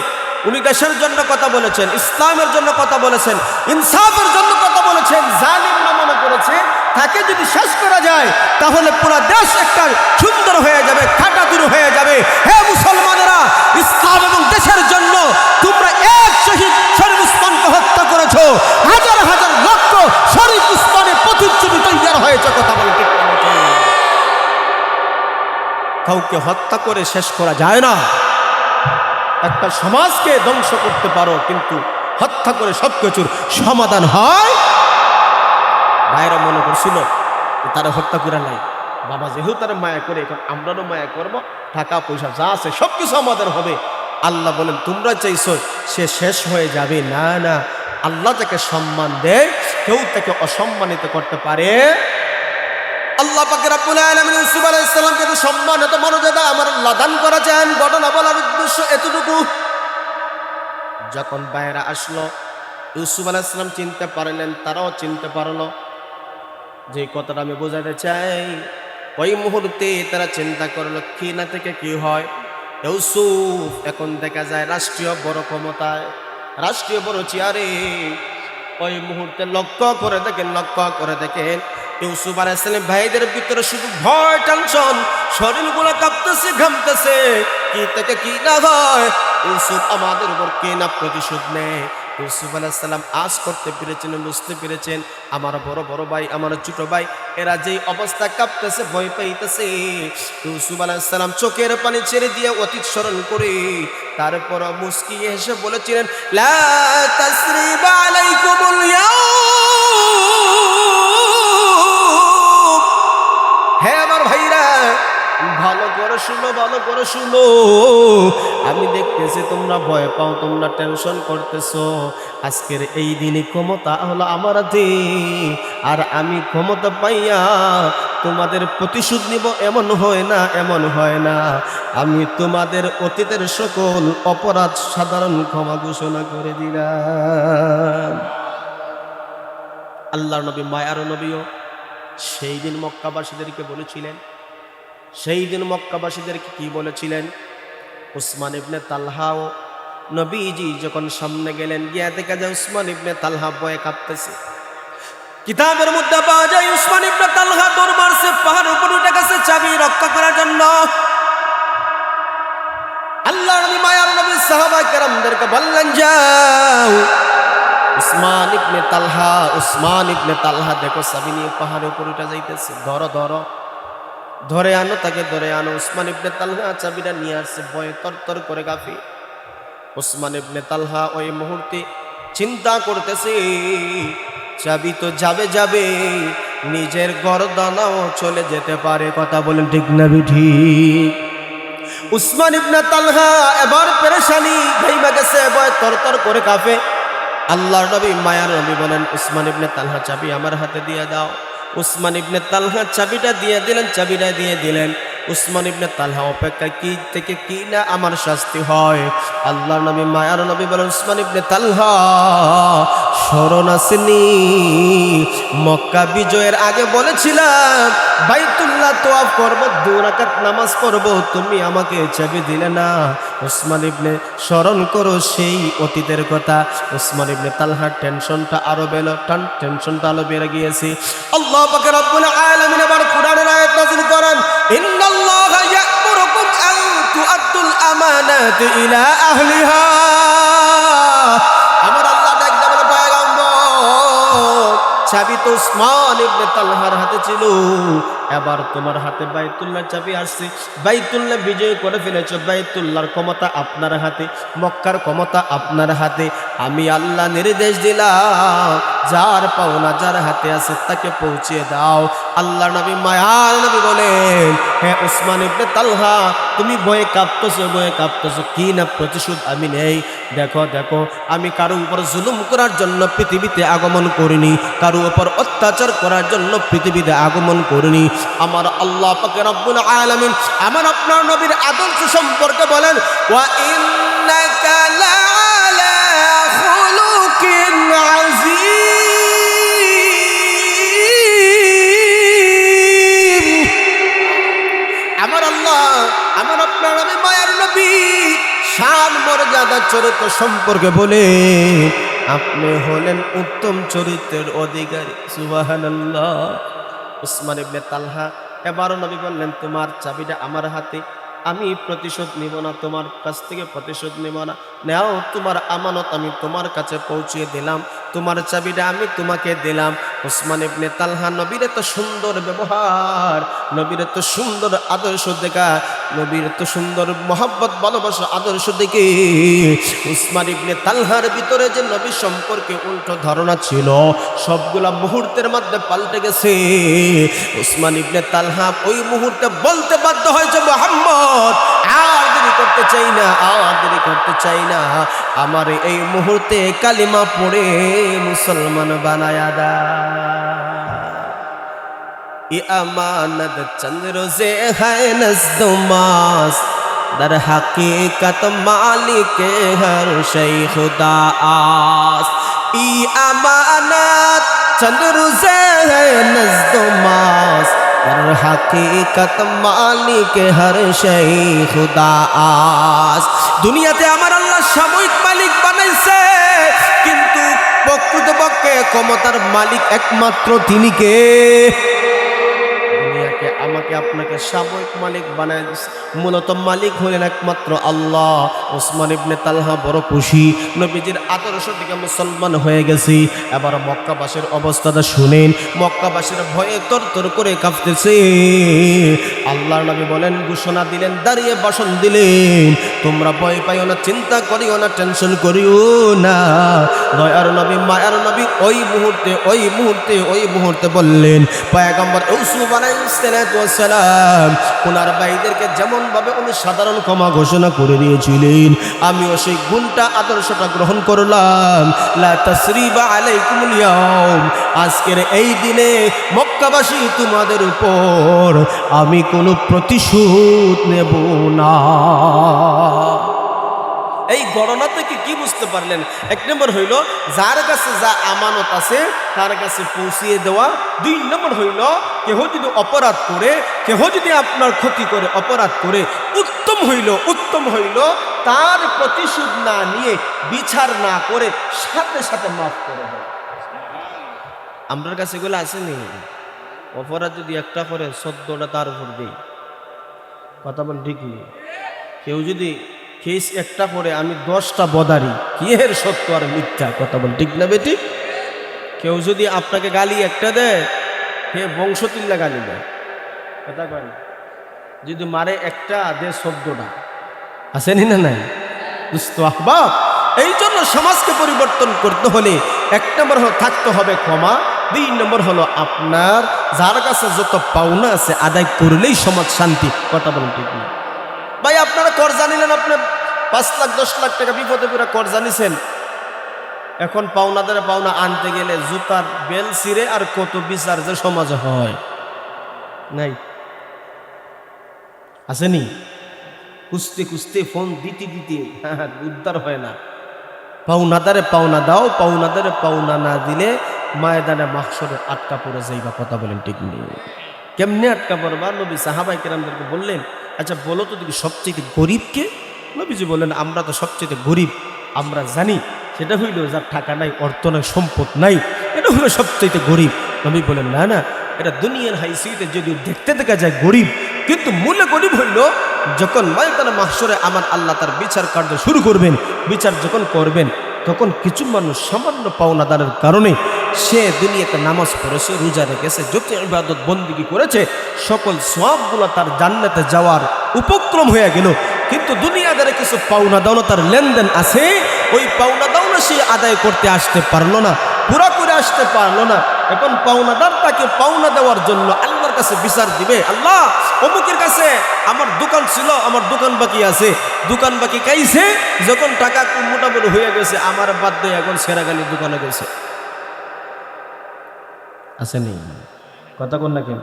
উনি দেশের জন্য কথা বলেছেন, ইসলামের জন্য কথা বলেছেন, ইনসাফের জন্য কথা বলেছেন। জালিম না মনে করেছে তাকে যদি শেষ করা যায় তাহলে পুরো দেশ একটা সুন্দর হয়ে যাবে, কাটাতুর হয়ে যাবে। হে মুসলমানেরা, ইসলাম এবং দেশের জন্য তোমরা এক শহীদ শরীফ উসমানকে হত্যা করেছো, হাজার হাজার লক্ষ শরীফ উসমানের প্রতিচ্ছবি তৈরি হয়েছে, কথা বলে ঠিক না? কাউকে হত্যা করে শেষ করা যায় না। একটা সমাজকে ধ্বংস করতে পারো কিন্তু হত্যা করে সবকিছুর সমাধান হয়? ভাইরা মনে করছিল তারা হত্যা করে নাই, বাবা যেহেতু তারা মায়া করে, এখন আমরাও মায়া করব, টাকা পয়সা যা আছে সবকিছু আমাদের হবে। আল্লাহ বলেন তোমরা চাইছো সে শেষ হয়ে যাবে না, না। আল্লাহ যাকে সম্মান দেয় কেউ তাকে অসম্মানিত করতে পারে। আল্লাহ পাক রব্বুল আলামিন ইউসুফ আলাইহিস সালামকে তো সম্মান, এত মর্যাদা আমার আল্লাহ দান করেছেন। ঘটনা বলার উদ্দেশ্য এতটুকু, যখন বাইরা আসলো ইউসুফ আলাইহিস সালাম চিনতে পারলেন, তারাও চিনতে পারলো। যে কথাটা আমি বোঝাতে চাই, ওই মুহূর্তে তারা চিন্তা করলো কি না থেকে কি হয়। ইউসুফ এখন দেখা যায় রাষ্ট্রীয় বড় ক্ষমতায়, রাষ্ট্রীয় বড় চেয়ারে। ওই মুহূর্তে লক্ষ্য করে দেখেন ইউসুফ আলাইহিস সালাম ভাইদের ভিতরে শুধু ভয়, টেনশন, শরীরগুলো কাঁপতেছে, ঘামতেছে, কি থেকে কি না হয়। ইউসুফ আমাদের উপর কে না প্রতিশোধ নেয়। ইউসুফ আলাইহিস সালাম আজ করতে পেরেছেন, বুঝতে পেরেছেন আমার বড় বড় ভাই, আমার ছোট ভাই, এরা যেই অবস্থা কাঁপতেছে, ভয় পাইতেছে। ইউসুফ আলাইহিস সালাম চোখের পানি ছেড়ে দিয়ে অতীত স্মরণ করে তারপর মুস্কিয়ে হেসে বলেছিলেন, লা তাসরিবা আলাইকুমুল ইয়াউম। হে আমার ভাইরা, ভালো করে করে শুনো, ভালো করে শুনো। আমি দেখতেছি তোমরা ভয় পাও, তোমরা টেনশন করতেছো। আজকের এই দিনে ক্ষমতা হলো আমার হাতে, আর আমি ক্ষমতা পাইয়া তোমাদের প্রতিশোধ নিব এমন হয় না, এমন হয় না। আমি তোমাদের অতীতের সকল অপরাধ সাধারণ ক্ষমা ঘোষণা করে দিলাম। আল্লাহর নবী, মায়ার নবীও সেই দিন মক্কাবাসীদেরকে বলেছিলেন, সেই দিন মক্কাবাসীদেরকে কি বলেছিলেন? উসমান ইবনে তালহাও নবীজি যখন সামনে গেলেন, গিয়া দেখা যায় উসমান ইবনে তালহা ভয়ে কাঁপতেছে। কিতাবের মধ্যে পাওয়া যায় উসমান ইবনে তালহা দৌড় মারছে, পাহাড়ের উপর উঠে গেছে চাবি রক্ষা করার জন্য। আল্লাহর নবী, মায়ার নবী সাহাবা কেরামদেরকে বললেন, যাও উসমান ইবনে তালহা, উসমান ইবনে তালহা দেখো চাবি নিয়ে পাহাড়ের উপর উঠে যাইতেছে, ধরো ধরো, ধরে আনো তাকে, ধরে আনো। উসমান ইবনে তালহা চাবিটা নিয়ে আসছে, ভয়ে তরতর করে কাঁপে। উসমান ইবনে তালহা ওই মুহূর্তে চিন্তা করতেছে, চাবি তো যাবে যাবে, নিজের গর্দানও চলে যেতে পারে। কথা বলেন ঠিক না ঠিক? উসমান ইবনে তালহা এবার পেরেশানি ভেইমা গেছে, ভয়ে তরতর করে কাঁপে। আল্লাহর নবী, মায়ার নবী বলেন, উসমান ইবনে তালহা চাবি আমার হাতে দিয়ে দাও। উসমান ইবনে তালহা চাবিটা দিয়ে দিলেন, চাবিটা দিয়ে দিলেন। উসমান ইবনে তালহা অপেক্ষা, কি থেকে কি না আমার শাস্তি হয়। আল্লাহর নবী, মায়ার নবী বলেন, উসমান ইবনে তালহা স্মরণ আসেনি? মক্কা বিজয়ের আগে বলেছিলাম বাইতুল্লাহ তওয়াফ করব, 2 রাকাত নামাজ পড়ব, তুমি আমাকে চাবি দিলে না। উসমান ইবনে, স্মরণ করো সেই অতীতের কথা। উসমান ইবনে তালহার টেনশনটা আরো টেনশনটা আরো বেড়ে গিয়েছে। আল্লাহ পাক রব্বুল আলামিন এবার কুরআনের আয়াত নাযিল করেন, ইন্নাল্লাহা ইয়া'মুরুকুম আন তু'আদ্দুল আমানাতি ইলা আহলিহা। আমার আল্লাহ ডাক দেন, পয়গম্বর, চাবি তো উসমান ইবনে তালহার হাতে ছিল, এবার তোমার হাতে বাইতুল্লাহর চাবি আসছে, বাইতুল্লাহ বিজয় করে ফেলেছো, বাইতুল্লাহর ক্ষমতা আপনার হাতে, মক্কার ক্ষমতা আপনার হাতে। আমি আল্লাহ নির্দেশ দিলাম, যার পাওনা যার হাতে আছে তাকে পৌঁছিয়ে দাও। আল্লাহ নবী, মায়ার নবী বলেন, হ্যাঁ উসমান ইবনে তালহা, তুমি ভয়ে কাঁপতেছো, ভয়ে কাঁপতেছো, কি না প্রতিশোধ আমি নেই? দেখো দেখো, আমি কারো উপর জুলুম করার জন্য পৃথিবীতে আগমন করিনি, কারো উপর অত্যাচার করার জন্য পৃথিবীতে আগমন করিনি। আমার আল্লাহ পাক রব্বুল আলামিন আমার আপনার নবীর আদর্শ সম্পর্কে বলেন, ওয়া ইন্নাকা লাআলা খুলুকিন আযীম। আমার আল্লাহ, আমার আপনার নবী, মায়ার নবী শান মর্যাদা চরিত্র সম্পর্কে বলে, আপনি হলেন উত্তম চরিত্রের অধিকারী। সুবহানাল্লাহ। উসমান ইবনে তালহা এবারও নবী বললেন, তোমার চাবিটা আমার হাতে, আমি প্রতিশোধ নিব না, তোমার কাছ থেকে প্রতিশোধ নিব না, নাও তোমার আমানত আমি তোমার কাছে পৌঁছিয়ে দিলাম, তোমার চাবিটা আমি তোমাকে দিলাম। উসমান ইবনে তালহা নবীর এত সুন্দর ব্যবহার, নবীর এত সুন্দর আদর্শ দেখা, নবীর এত সুন্দর মহব্বত ভালোবাসা আদর্শ দেখে উসমান ইবনে তালহার ভিতরে যে নবী সম্পর্কে উল্টো ধারণা ছিল, সবগুলা মুহূর্তের মধ্যে পাল্টে গেছে। উসমান ইবনে তালহা ওই মুহূর্তে বলতে বাধ্য হয়েছে, মুহাম্মদ আর দেরি করতে চাই না, আর দেরি করতে চাই না, আমার এই মুহূর্তে কালিমা পড়ে মুসলমান বানায়া দা। ये अमानत चंद रोजे है नज़्दुमास, दर हकीकत मालिक हर शै खुदा आस। ये अमानत चंद रोजे है नज़्दुमास, दर हकीकत मालिक हर शै खुदा आस। দুনিয়াতে আমার আল্লাহ সাময়িক মালিক বানাইছে, কিন্তু প্রকৃতপক্ষে ক্ষমতার মালিক একমাত্র তিনি কে? আমাকে আপনাকে সাময়িক মালিক বানায় দিচ্ছে, মূলত মালিক হলেন একমাত্র আল্লাহ। উসমান ইবনে তালহা বড় খুশি, নবীজির আদর্শ থেকে মুসলমান হয়ে গেছি। এবার মক্কাবাসীর অবস্থাটা শুনেন, মক্কাবাসীর ভয়ে তরতর করে কাঁপতেছে। আল্লাহর নবী বলেন, ঘোষণা দিলেন, দাঁড়িয়ে ভাষণ দিলেন, তোমরা ভয় পাইও না, চিন্তা করিও না, টেনশন করিও না। দয়ার নবী, মায়ার নবী ওই মুহূর্তে বললেন, পয়গম্বর ইউসুফ আলাইহিস আলাইহিসসালাতু ওয়াসসালাম ওনার ভাইদেরকে যেমন ভাবে উনি সাধারণ ক্ষমা ঘোষণা করে দিয়েছিলেন, আমিও সেই গুণটা আদর্শটা গ্রহণ করলাম। লা তাসরিবা আলাইকুমুল ইয়াউম, আজকের এই দিনে মক্কাবাসী তোমাদের উপর আমি কোনো প্রতিশোধ নেব না। এই গণনা থেকে কি বুঝতে পারলেন? এক নম্বর হইল যার কাছে যা আমানত আছে তার কাছে পৌঁছিয়ে দেওয়া। দুই নম্বর হইল কেহ যদি অপরাধ করে, কেহ যদি আপনার ক্ষতি করে, অপরাধ করে, উত্তম হইল তার প্রতিশোধ না নিয়ে, বিচার না করে সাথে সাথে মাফ করে দেয়। আমার কাছে এগুলো আসেনি। অপরাধ যদি একটা করে 14টা তার উপর দেই, কথা বল ঠিক নেই। কেউ যদি কেস একটা করে আমি 10টা বদারি, কি এর সত্য আর মিথ্যা, কথা বল ঠিক না বেটি? কেউ যদি আপনাকে গালি একটা দেয়, হে বংশতিল্লা গালি দেয়, কথা কয় না। যদি মারে একটা দে 14টা, আসেনি না নাই? দুস্থ আহবাব, এই জন্য সমাজকে পরিবর্তন করতে হলে 1 নম্বর থাকতে হবে ক্ষমা। 2 নম্বর হলো আপনার যার কাছে যত পাওনা আছে আদায় করলেই সমাজ শান্তি, কথা বলেন ঠিক না? ভাই আপনারা কর্জা নিলেন, আপনি 5 লাখ 10 লাখ টাকা বিপদে পড়ে কর্জা নিছেন, এখন পাওনাদারে পাওনা আনতে গেলে জুতার বেল ছিঁড়ে আর কত বিচার যে সমাজে হয় নাই, আসেনি? কুস্তে কুস্তে ফোন দিতে দিতে উদ্ধার হয় না। পাওনাদারে পাওনা দাও, পাওনাদারে পাওনা না দিলে ময়দানে মাহশরে আটকা পড়ে যাইবা, কথা বলেন ঠিক নেই? কেমনে আটকা পড়বা? নবী সাহাবায়ে কেরামদেরকে বললেন, আচ্ছা বলো তো দেখি সবচেয়ে গরিব কে? নবীজি বললেন, আমরা তো সবচেয়ে গরিব আমরা জানি, সেটা হইল যার টাকা নাই, অর্থ নাই, সম্পদ নাই, এটা হলো সবচেয়ে গরিব। নবী বলেন, না না, এটা দুনিয়ার হাইসিতে যদিও দেখতে দেখা যায় গরিব, কিন্তু মূলে গরিব হইল যখন ময়দানে মাহশরে আমার আল্লাহ তার বিচার কার্য শুরু করবেন। বিচার যখন করবেন তখন কিছু মানুষ সামান্য পাওনাদারের কারণে সে দুনিয়াতে নামাজ পড়েছে, রোজা রেখেছে, যত ইবাদত বন্দেগী করেছে, সকল সওয়াবগুলো তার জান্নাতে যাওয়ার উপক্রম হয়ে গেল, কিন্তু দুনিয়াদারে কিছু পাওনা দাওনা তার লেনদেন আছে, ওই পাওনা দাওনা সে আদায় করতে আসতে পারলো না, পুরা করে আসতে পারলো না। এখন পাওনাদার তাকে পাওনা দেওয়ার জন্য আল্লাহর কাছে বিচার দিবে, আল্লাহ অমুকের কাছে আমার দোকান ছিল, আমার দোকান বাকি আছে, দোকান বাকি খাইছে, যখন টাকা মোটামুটি হয়ে গেছে আমার বাদ দিয়ে এখন সেরাগালির দোকানে গেছে, আসেনি? কথা কন না কেন?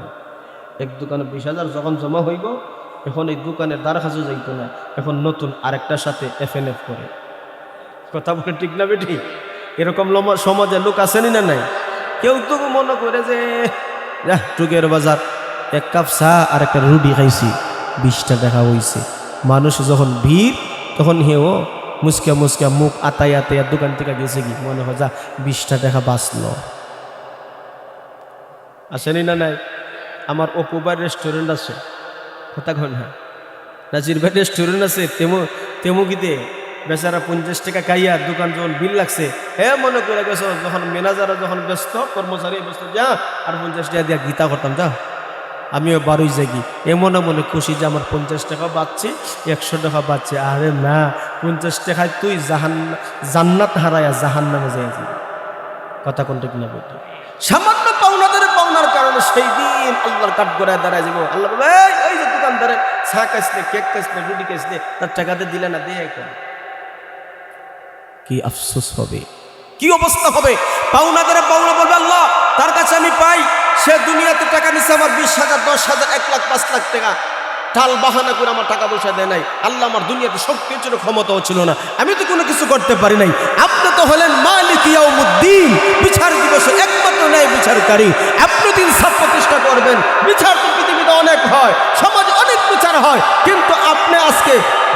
এক দোকানে 20,000 যখন জমা হইব, এখন এই দোকানের দ্বারখাজও যাইতো না, এখন নতুন আরেকটার সাথে FNF করে, কথা বলে ঠিক না বেটি? এরকম সমাজে লোক আসেনি না নাই? কেউ তো মনে করে যে টুকের বাজার 1 কাপ চা আর একটা রুটি খাইছি 20টা টাকা হইছে। মানুষ যখন ভিড় তখন হেও মুসকা মুসকা মুখ আতাই আতাইয়া দোকান থেকে গেছে কি মনে হয় যা 20টা টাকা বাঁচলো, আসেনি না নাই? আমার অপুবার রেস্টুরেন্ট আছে, কথা কন হ্যাঁ, নাজির ভাই রেস্টুরেন্ট আছে তেমুকিতে, বেচারা 50 টাকা খাইয়া দোকান যখন বিল লাগছে, মনে করে গেছো যখন ম্যানেজার যখন ব্যস্ত, কর্মচারী ব্যস্ত, যা আর 50 টাকা দিয়া গীতা করতাম, যা আমিও 12ই যাগি, মনে মনে খুশি যে আমার 50 টাকা বাঁচছে, 100 টাকা বাঁচছে। আরে না, 50 টাকায় তুই জান্নাত হারায়া জাহান্নামে যাইছি, কথা কোনটা কিনা বলতো? সামান্য পাওনার কারণে সেই দিন আল্লাহর কাঠ গড়ায় দাঁড়ায় যাবো। আল্লাহ বলবে, এই যে দোকানদারে চা খাইছিলে, কেক খাইছিলে, রুটি খাইছিলে, তার টাকাতে দিলে না, দিয়ে এখন কি আফসোস হবে, কি অবস্থা হবে? পাওনাদারে পাওনা বলবে, আল্লাহ তার কাছে আমি পাই, সে দুনিয়াতে টাকা নিচ্ছে আমার 20,000, 10,000, 1 লাখ, 5 লাখ টাকা, টাল বাহানা করে আমার টাকা পয়সা দেয় নাই, আল্লাহ আমার দুনিয়াতে সব কিছুর ক্ষমতাও ছিল না, আমি তো কোনো কিছু করতে পারি নাই, আপনি তো হলেন মালিক ইয়াউমুদ্দিন, বিচার দিবসে একমাত্র ন্যায় বিচারকারী, আপনি দিন সব প্রতিষ্ঠা করবেন। বিচার তো পৃথিবীতে অনেক হয়, সমাজে অনেক বিচার হয়, কিন্তু আপনি আজকে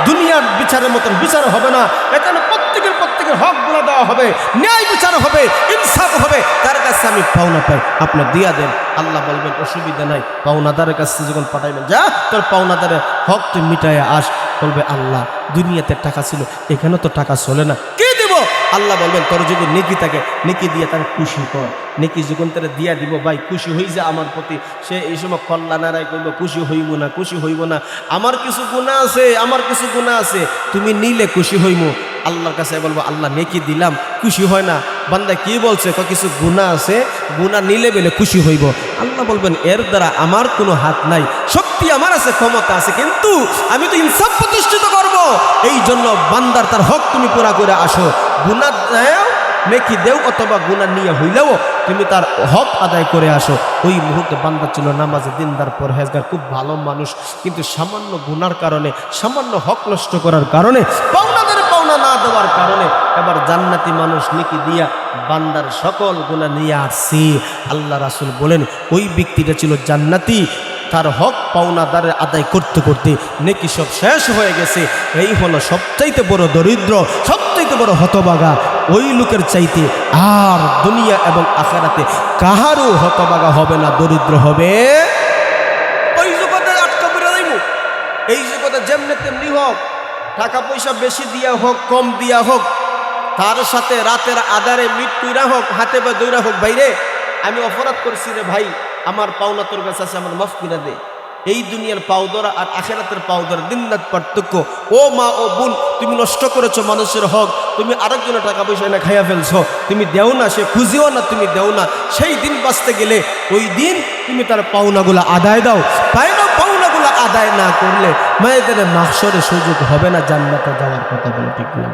দুনিয়ার বিচারের মতন বিচার হবে না, এখানে প্রত্যেকের হকগুলো দেওয়া হবে, ন্যায় বিচার হবে, ইনসাফ হবে, তার কাছে আমি পাওনা পাই, আপনি দিয়া দেন। আল্লাহ বলবেন অসুবিধা নাই, পাওনাদারের কাছে যখন পাঠাইবেন, যা তোর পাওনাদারের হক তুই মিটাইয়া আস। বলবে, আল্লাহ দুনিয়াতে টাকা ছিল, এখানে তো টাকা চলে না, কি দিব? আল্লাহ বলবেন, তোর যদি নেকি থাকে নেকি দিয়ে তাকে খুশি কর, নেকি যখন তারা দিয়া দিব, ভাই খুশি হই যা আমার প্রতি, সে এই সময় কল্যাণারাই করবো, খুশি হইব না, খুশি হইব না, আমার কিছু গুনাহ আছে, আমার কিছু গুনাহ আছে, তুমি নিলে খুশি হইব। আল্লাহর কাছে বলবো, আল্লাহ নেকি দিলাম, খুশি হয় না, বান্দা কি বলছে, কিছু গুনাহ আছে, গুনাহ নিলে বেলে খুশি হইব। আল্লাহ বলবেন এর দ্বারা আমার কোনো হাত নাই, শক্তি আমার আছে, ক্ষমতা আছে, কিন্তু আমি তো ইনসাফ প্রতিষ্ঠিত করব। এই জন্য বান্দার তার হক তুমি পুরা করে আসো। গুনাহ দেও, নেকি দেও, অথবা গুনাহ নিয়ে হইলেও তুমি তার হক আদায় করে আসো। ওই মুহূর্তে বান্দা ছিল নামাজে, দিনদার, পরহেজগার, খুব ভালো মানুষ, কিন্তু সামান্য গুনার কারণে, সামান্য হক নষ্ট করার কারণে, পাওনাদের পাওনা না দেওয়ার কারণে এবার জান্নাতি মানুষ নেকি দিয়া বান্দার সকল গুনাহ নিয়ে আসছি। আল্লাহ রাসূল বলেন ওই ব্যক্তিটা ছিল জান্নাতি, তার হক পাওনাদারে আদায় করতে করতে নেকি সব শেষ হয়ে গেছে। এই হলো সবচাইতে বড় দরিদ্র, সবচাইতে বড় হতভাগা। ওই লোকের চাইতে আর দুনিয়া এবং আখিরাতে কাহারও হতভাগা হবে না, দরিদ্র হবে। ওই জগতে আটকা পড়ে যাইব। এই জগতে যেমনি তেমনি হোক, টাকা পয়সা বেশি দিয়া হোক, কম দিয়া হোক, তার সাথে রাতের আধারে মিট কইরা হোক, হাতে বা দইরা হোক, ভাইরে আমি অপরাধ করছি রে ভাই, আমার পাওনা তোর কাছে আছে, আমার মাফ করে দে। এই দুনিয়ার পাওদরা আর আখিরাতের পাওদরা দিনরাত পার্থক্য। ও মা ও বোন, তুমি নষ্ট করেছো মানুষের হক, তুমি আরেকজনের টাকা পয়সা এনে খাইয়া ফেলছো, তুমি দেও না, সে খুঁজিও না, তুমি দেও না। সেই দিন বাঁচতে গেলে ওই দিন তুমি তার পাওনাগুলো আদায় দাও। পাওনাগুলো আদায় না করলে মায়েদের মাহশরে সুযোগ হবে না জান্নাতে যাওয়ার কথা বলে, ঠিক না?